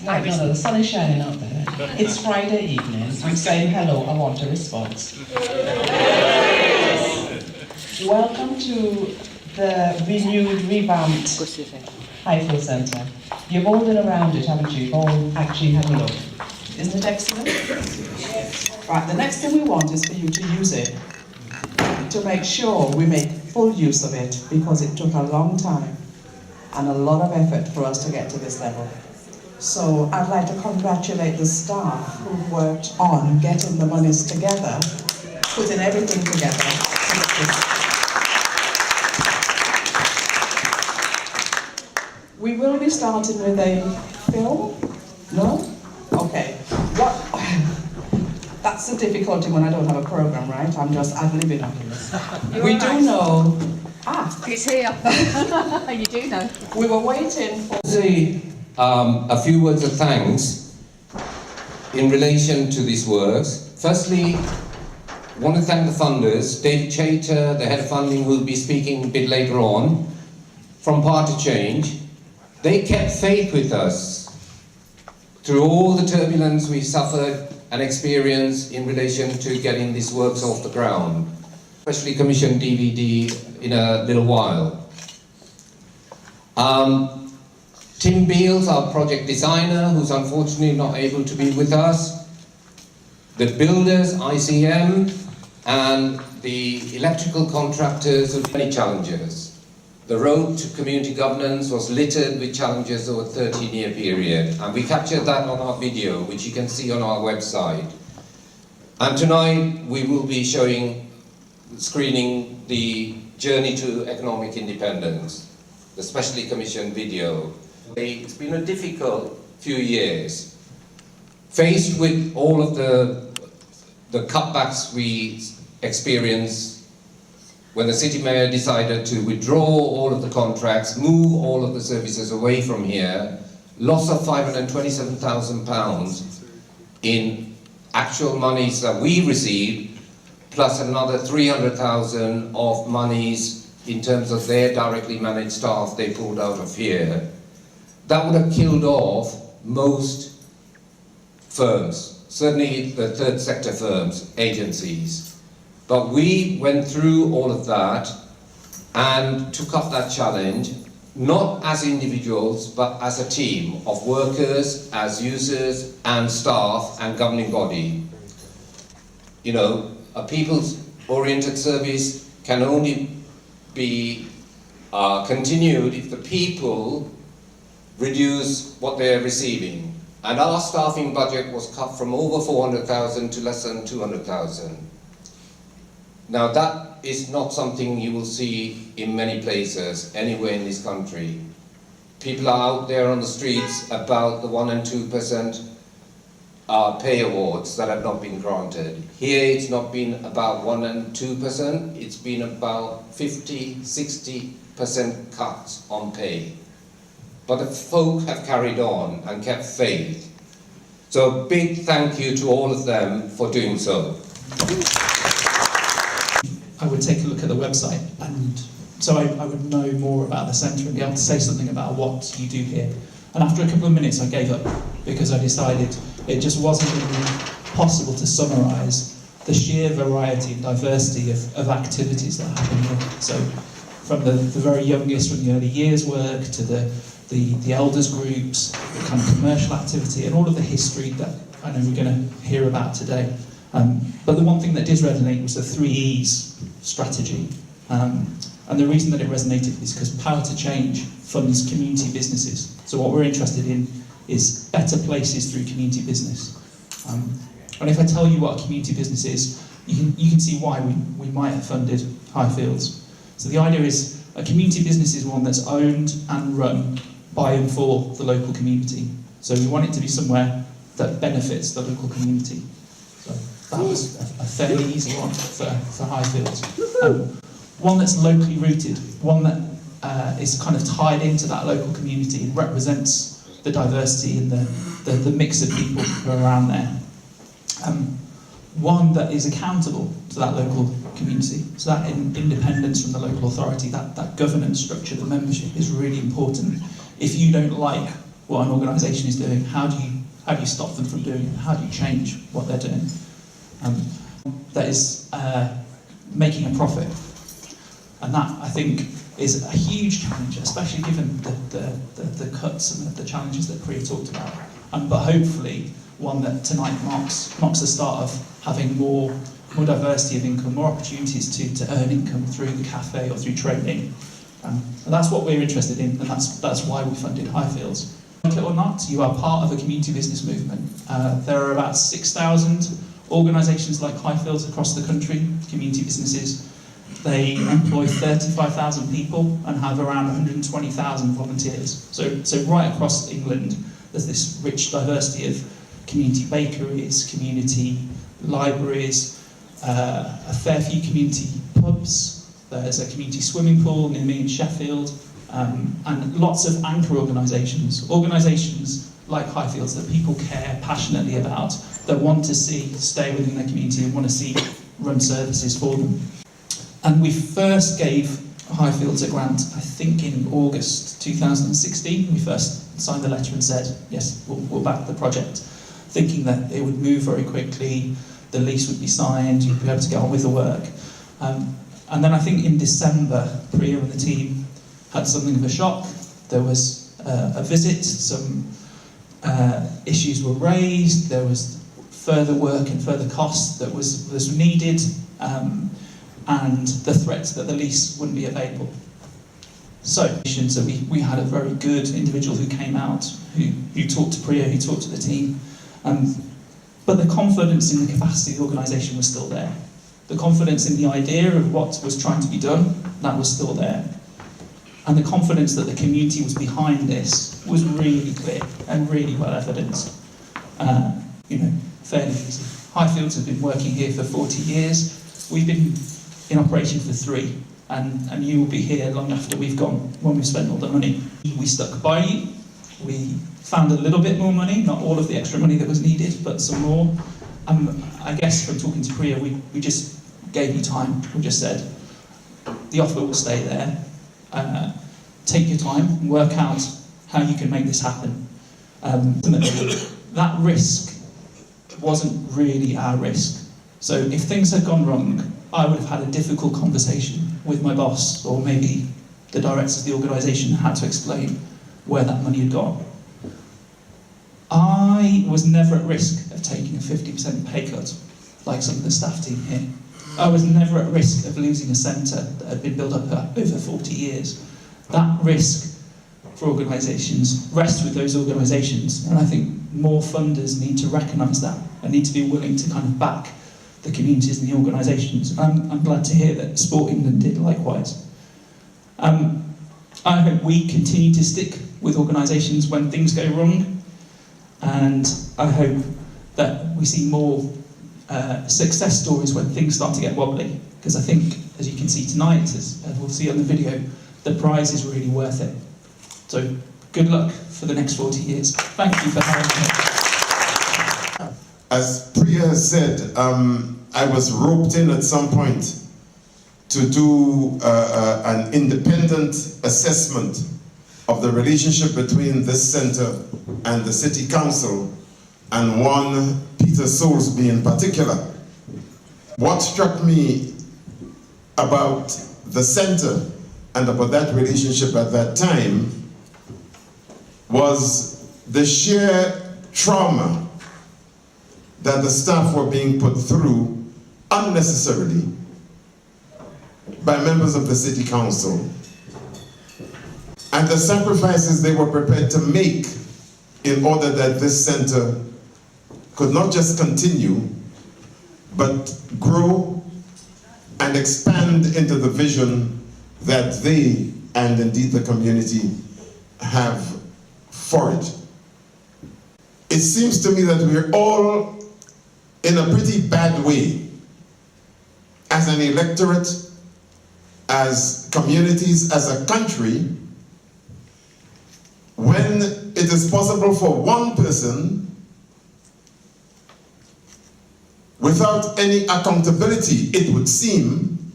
No, the sun is shining out there. It's Friday evening. I'm saying hello, I want a response. Welcome to the renewed, revamped Highfields Centre. You've all been around it, haven't you? You've all actually had a look. Isn't it excellent? Right, the next thing we want is for you to use it, to make sure we make full use of it, because it took a long time and a lot of effort for us to get to this level. So I'd like to congratulate the staff who've worked on getting the monies together, putting everything together. We will be starting with a film. No? Okay. What? That's the difficulty when I don't have a program, right? I'm just ad-libbing on this. We do know. It's here. You do know. We were waiting for. Say a few words of thanks in relation to these works. Firstly, I want to thank the funders. David Chater, the head of funding, will be speaking a bit later on from Part to Change. They kept faith with us through all the turbulence we suffered and experienced in relation to getting these works off the ground, especially commissioned DVD in a little while. Tim Beals, our project designer, who's unfortunately not able to be with us, the builders, ICM, and the electrical contractors with many challenges. The road to community governance was littered with challenges over a 13-year period, and we captured that on our video, which you can see on our website. And tonight we will be screening the journey to economic independence, the specially commissioned video. It's been a difficult few years, faced with all of the cutbacks we experienced when the city mayor decided to withdraw all of the contracts, move all of the services away from here, loss of £527,000 in actual monies that we received, plus another £300,000 of monies in terms of their directly managed staff they pulled out of here. That would have killed off most firms, certainly the third sector firms, agencies. But we went through all of that and took up that challenge, not as individuals, but as a team of workers, as users and staff and governing body. You know, a people's-oriented service can only be continued if the people reduce what they're receiving. And our staffing budget was cut from over 400,000 to less than 200,000. Now that is not something you will see in many places, anywhere in this country. People are out there on the streets about the 1% and 2% pay awards that have not been granted. Here it's not been about 1% and 2%, it's been about 50–60% cuts on pay. But the folk have carried on and kept faith. So a big thank you to all of them for doing so. I would take a look at the website, and so I would know more about the centre and be able to say something about what you do here. And after a couple of minutes I gave up, because I decided it just wasn't really possible to summarise the sheer variety and diversity of activities that happen here. So from the very youngest, from the early years work, to the elders groups, the kind of commercial activity, and all of the history that I know we're going to hear about today. But the one thing that did resonate was the 3 E's strategy. And the reason that it resonated is because Power to Change funds community businesses. So what we're interested in is better places through community business. And if I tell you what a community business is, you can see why we might have funded Highfields. So the idea is a community business is one that's owned and run by and for the local community. So we want it to be somewhere that benefits the local community. So that was a fairly easy one for Highfields. One that's locally rooted, one that is kind of tied into that local community and represents the diversity and the mix of people who are around there. One that is accountable to that local community, so that independence from the local authority, that governance structure, the membership is really important. If you don't like what an organisation is doing. How do you stop them from doing it? How do you change what they're doing? That is making a profit, and that, I think, is a huge challenge, especially given the cuts and the challenges that Priya talked about. But hopefully one that tonight marks the start of having more diversity of income, more opportunities to earn income through the cafe or through trading. And that's what we're interested in, and that's why we funded Highfields. Like it or not, you are part of a community business movement. There are about 6,000 organisations like Highfields across the country, community businesses. They employ 35,000 people and have around 120,000 volunteers. So right across England, there's this rich diversity of community bakeries, community libraries, a fair few community pubs. There's a community swimming pool near me in Sheffield, and lots of anchor organisations like Highfields that people care passionately about, that want to see stay within their community and want to see run services for them. And we first gave Highfields a grant, I think in August 2016. We first signed the letter and said, yes, we'll back the project, thinking that it would move very quickly, the lease would be signed, you'd be able to get on with the work. And then I think in December, Priya and the team had something of a shock. There was a visit, some issues were raised, there was further work and further cost that was needed, and the threat that the lease wouldn't be available. So we had a very good individual who came out, who talked to Priya, who talked to the team, but the confidence in the capacity of the organisation was still there. The confidence in the idea of what was trying to be done, that was still there. And the confidence that the community was behind this was really clear and really well evidenced. Fairly easy. Highfields have been working here for 40 years. We've been in operation for 3, and you will be here long after we've gone, when we've spent all the money. We stuck by you. We found a little bit more money, not all of the extra money that was needed, but some more. I guess from talking to Priya, we just gave you time. We just said, the offer will stay there. Take your time, work out how you can make this happen. Ultimately, that risk wasn't really our risk. So if things had gone wrong, I would have had a difficult conversation with my boss, or maybe the directors of the organisation had to explain where that money had gone. I was never at risk of taking a 50% pay cut, like some of the staff team here. I was never at risk of losing a centre that had been built up over 40 years. That risk for organisations rests with those organisations, and I think more funders need to recognise that and need to be willing to kind of back the communities and the organisations. I'm glad to hear that Sport England did likewise. I hope we continue to stick with organisations when things go wrong, and I hope that we see more success stories when things start to get wobbly, because I think, as you can see tonight, as we'll see on the video, the prize is really worth it. So good luck for the next 40 years. Thank you for having me. As Priya has said, I was roped in at some point to do an independent assessment of the relationship between this centre and the City Council, and one Peter Soulsby in particular. What struck me about the centre and about that relationship at that time was the sheer trauma that the staff were being put through unnecessarily by members of the City Council, and the sacrifices they were prepared to make in order that this centre could not just continue, but grow and expand into the vision that they, and indeed the community, have for it. It seems to me that we're all in a pretty bad way, as an electorate, as communities, as a country, when it is possible for one person, without any accountability, it would seem,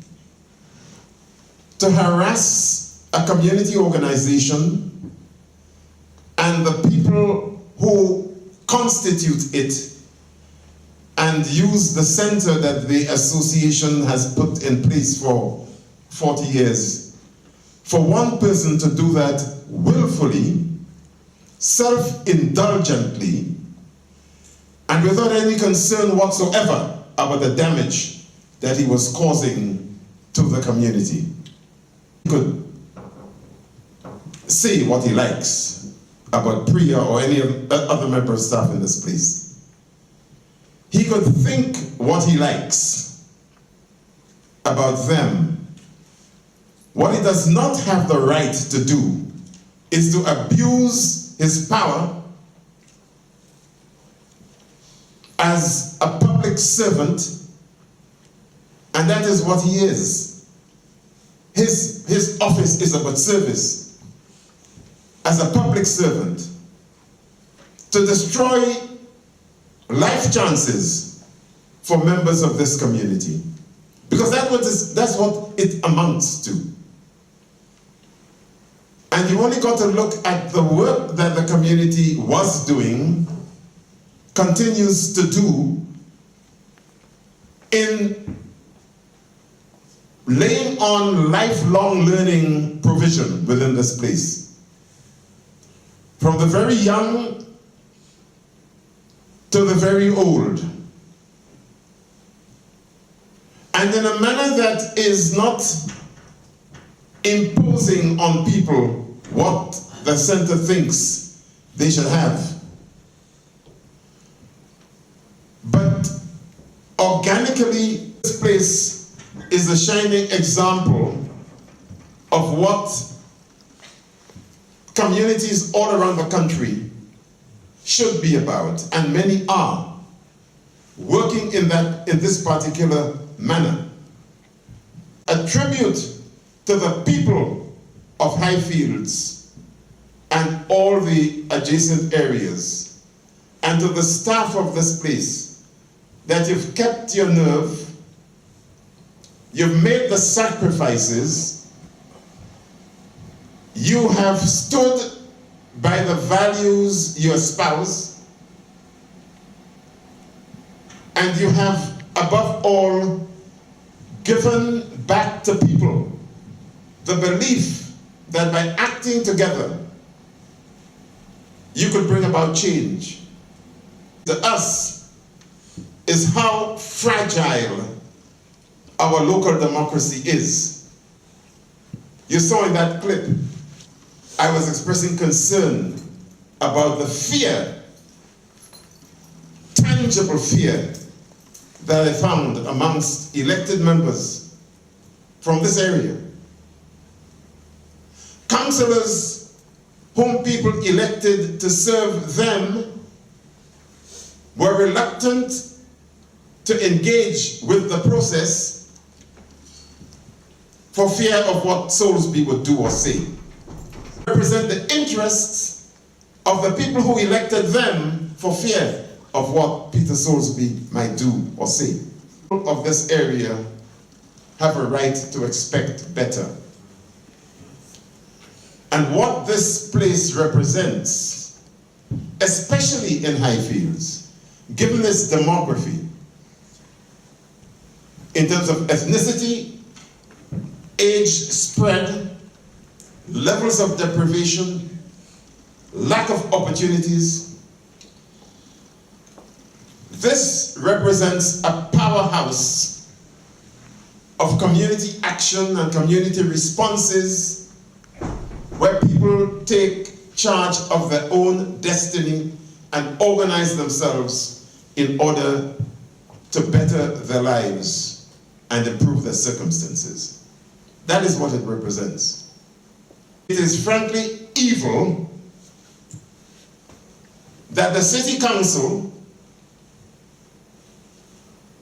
to harass a community organization and the people who constitute it and use the center that the association has put in place for 40 years. For one person to do that willfully, self-indulgently, and without any concern whatsoever about the damage that he was causing to the community. He could say what he likes about Priya or any other member of staff in this place. He could think what he likes about them. What he does not have the right to do is to abuse his power as a public servant, and that is what he is. His office is about service. As a public servant, to destroy life chances for members of this community. Because that's what it amounts to. And you only got to look at the work that the community was doing, continues to do, in laying on lifelong learning provision within this place. From the very young to the very old. And in a manner that is not imposing on people what the center thinks they should have. But organically, this place is a shining example of what communities all around the country should be about, and many are working in this particular manner. A tribute to the people of Highfields and all the adjacent areas, and to the staff of this place, that you've kept your nerve, you've made the sacrifices, you have stood by the values you espouse, and you have, above all, given back to people the belief that by acting together, you could bring about change. To us is how fragile our local democracy is. You saw in that clip, I was expressing concern about the fear, tangible fear, that I found amongst elected members from this area. Councillors whom people elected to serve them were reluctant to engage with the process for fear of what Soulsby would do or say. Represent the interests of the people who elected them for fear of what Peter Soulsby might do or say. People of this area have a right to expect better. And what this place represents, especially in Highfields, given its demography, in terms of ethnicity, age spread, levels of deprivation, lack of opportunities, this represents a powerhouse of community action and community responses where people take charge of their own destiny and organize themselves in order to better their lives and improve their circumstances. That is what it represents. It is frankly evil that the city council,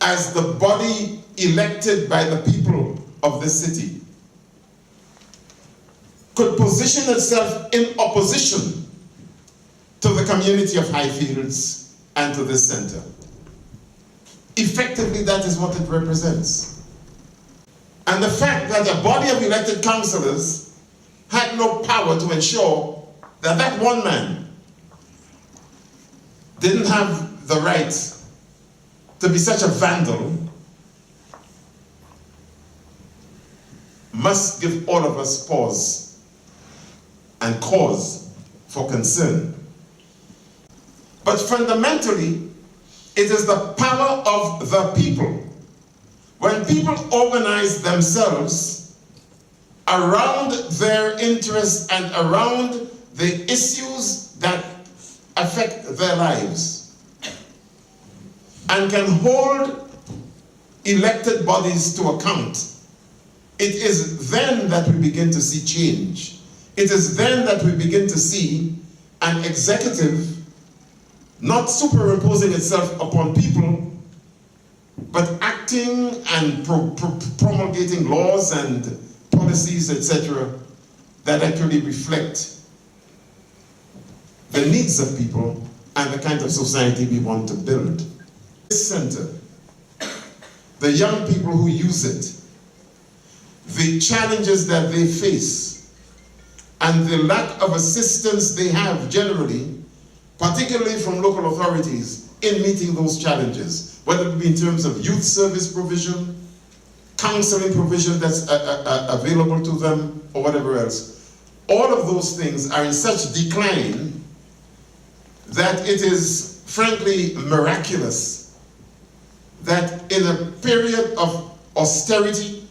as the body elected by the people of this city, could position itself in opposition to the community of Highfields and to this center. Effectively, that is what it represents. And the fact that a body of elected councillors had no power to ensure that that one man didn't have the right to be such a vandal must give all of us pause and cause for concern. But fundamentally, it is the power of the people. When people organize themselves around their interests and around the issues that affect their lives and can hold elected bodies to account, it is then that we begin to see change. It is then that we begin to see an executive not superimposing itself upon people, but acting and promulgating laws and policies, etc., that actually reflect the needs of people and the kind of society we want to build. This center, the young people who use it, the challenges that they face, and the lack of assistance they have generally, particularly from local authorities, in meeting those challenges, whether it be in terms of youth service provision, counseling provision that's available to them, or whatever else. All of those things are in such decline that it is frankly miraculous that in a period of austerity,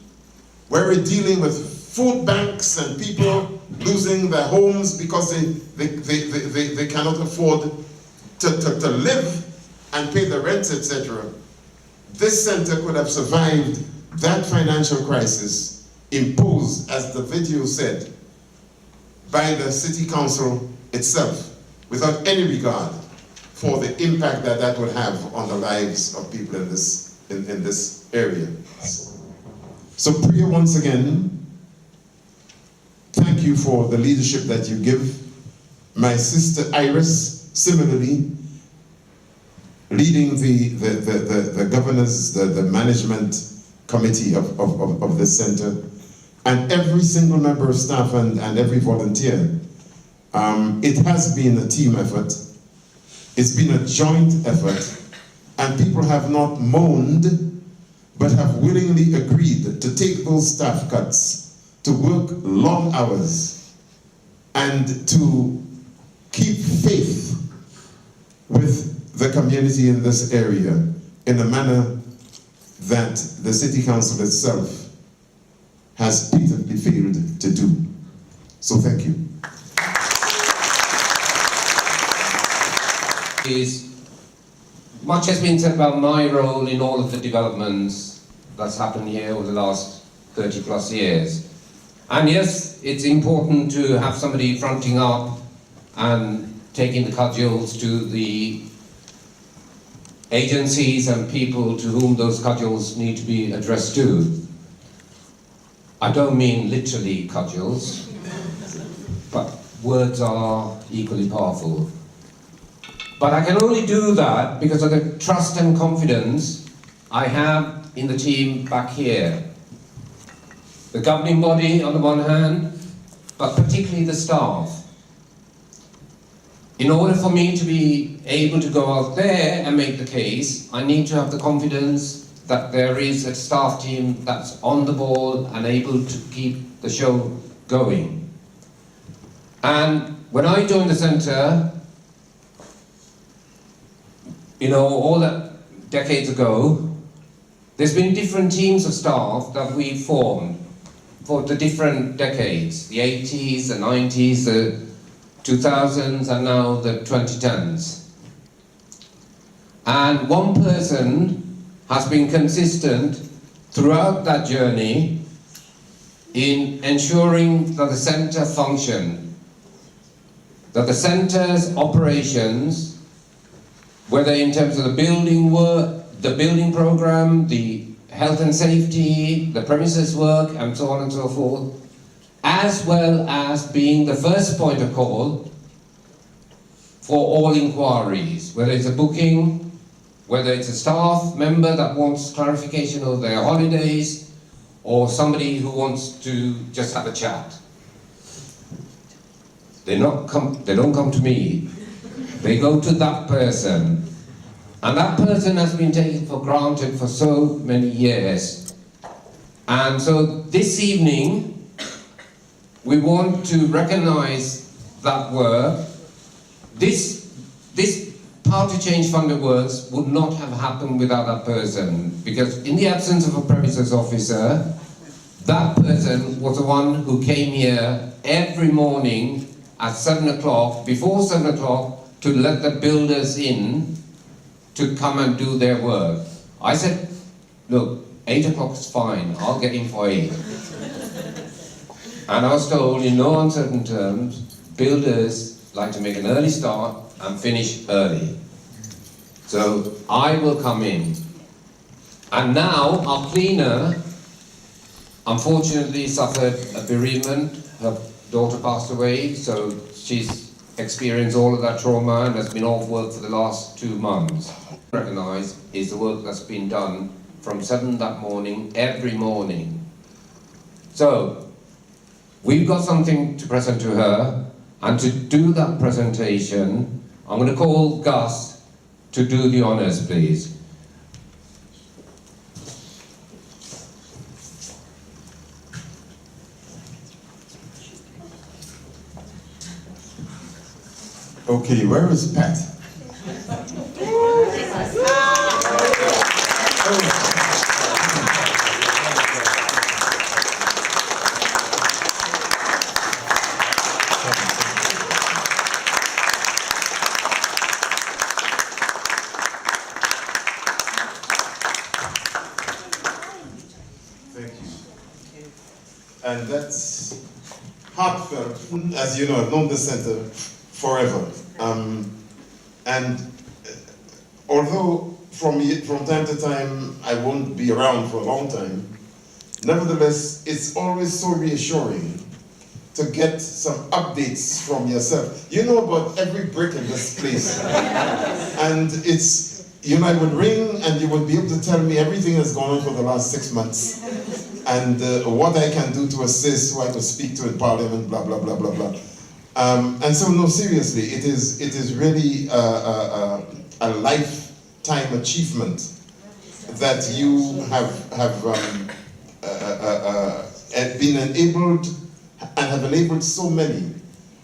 where we're dealing with food banks and people losing their homes because they cannot afford to live and pay the rents, etc., this center could have survived that financial crisis imposed, as the video said, by the city council itself, without any regard for the impact that that would have on the lives of people in this area. So Priya, once again, thank you for the leadership that you give. My sister Iris, similarly, leading the governors, the management committee of this center, and every single member of staff and every volunteer. It has been a team effort. It's been a joint effort, and people have not moaned, but have willingly agreed to take those staff cuts, to work long hours, and to keep faith with the community in this area in a manner that the City Council itself has patently failed to do. So thank you. Much has been said about my role in all of the developments that's happened here over the last 30 plus years. And yes, it's important to have somebody fronting up and taking the cudgels to the agencies and people to whom those cudgels need to be addressed to. I don't mean literally cudgels, but words are equally powerful. But I can only do that because of the trust and confidence I have in the team back here. The governing body on the one hand, but particularly the staff. In order for me to be able to go out there and make the case, I need to have the confidence that there is a staff team that's on the ball and able to keep the show going. And when I joined the centre, all that decades ago, there's been different teams of staff that we formed for the different decades, the 80s, the 90s, the 2000s, and now the 2010s. And one person has been consistent throughout that journey in ensuring that the centre functioned, that the centre's operations, whether in terms of the building work, the building program, the health and safety, the premises work, and so on and so forth, as well as being the first point of call for all inquiries, whether it's a booking, whether it's a staff member that wants clarification of their holidays, or somebody who wants to just have a chat. They don't come to me. They go to that person. And that person has been taken for granted for so many years. And so this evening, we want to recognize that work. This Power to Change funded works would not have happened without that person, because in the absence of a premises officer, that person was the one who came here every morning at 7 o'clock, before 7 o'clock, to let the builders in to come and do their work. I said, look, 8 o'clock is fine, I'll get in for 8. And I was told, in no uncertain terms, builders like to make an early start and finish early. So I will come in. And now our cleaner, unfortunately, suffered a bereavement. Her daughter passed away, so she's experienced all of that trauma and has been off work for the last 2 months. Recognise is the work that's been done from 7 that morning, every morning. So we've got something to present to her, and to do that presentation, I'm going to call Gus to do the honours, please. Okay, where is Pat? Thank you. And that's heartfelt. As you know, I've known the centre forever. Although from time to time I won't be around for a long time, nevertheless, it's always so reassuring to get some updates from yourself. You know about every brick in this place. And it's, you know, I would ring and you would be able to tell me everything that's gone on for the last 6 months. And what I can do to assist, who I could speak to in Parliament, blah, blah, blah, blah, blah. And so, no, seriously, it is really a lifetime achievement that you have been enabled and have enabled so many,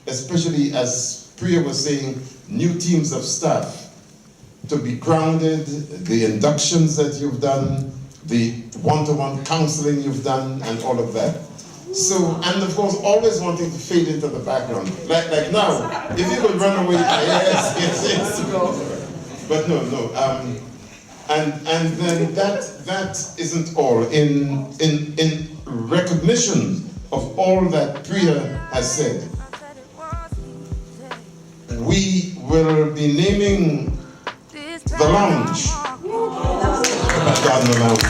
especially as Priya was saying, new teams of staff to be grounded, the inductions that you've done, the one-to-one counseling you've done, and all of that. So, and of course, always wanting to fade into the background. Like now, if you could run away, yes. But no. And then that isn't all. In recognition of all that Priya has said, we will be naming the lounge Garden Lounge.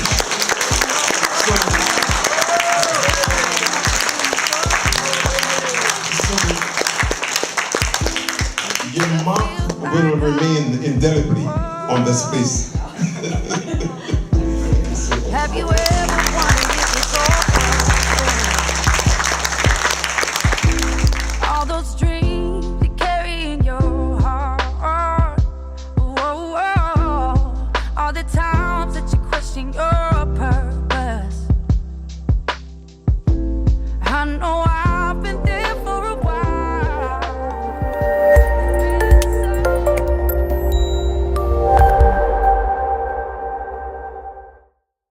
Your mark will remain indelibly on this place. Have you